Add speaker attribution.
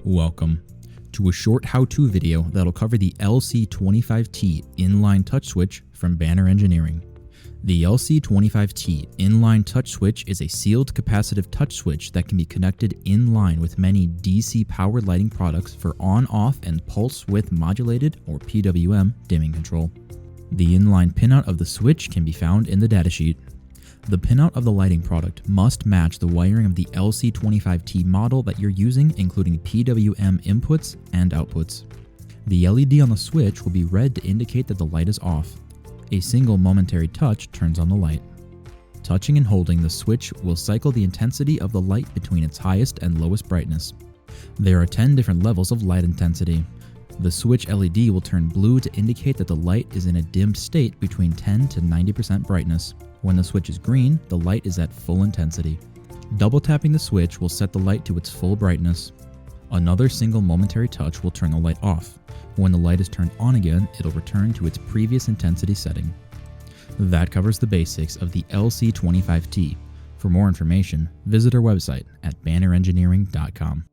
Speaker 1: Welcome to a short how-to video that'll cover the LC25T In-Line touch switch from Banner Engineering. The LC25T In-Line touch switch is a sealed capacitive touch switch that can be connected in line with many DC power lighting products for on-off and pulse width modulated or PWM dimming control. The in-line pinout of the switch can be found in the datasheet. The pinout of the lighting product must match the wiring of the LC25T model that you're using, including PWM inputs and outputs. The LED on the switch will be red to indicate that the light is off. A single momentary touch turns on the light. Touching and holding the switch will cycle the intensity of the light between its highest and lowest brightness. There are 10 different levels of light intensity. The switch LED will turn blue to indicate that the light is in a dimmed state between 10 to 90% brightness. When the switch is green, the light is at full intensity. Double tapping the switch will set the light to its full brightness. Another single momentary touch will turn the light off. When the light is turned on again, it'll return to its previous intensity setting. That covers the basics of the LC25T. For more information, visit our website at bannerengineering.com.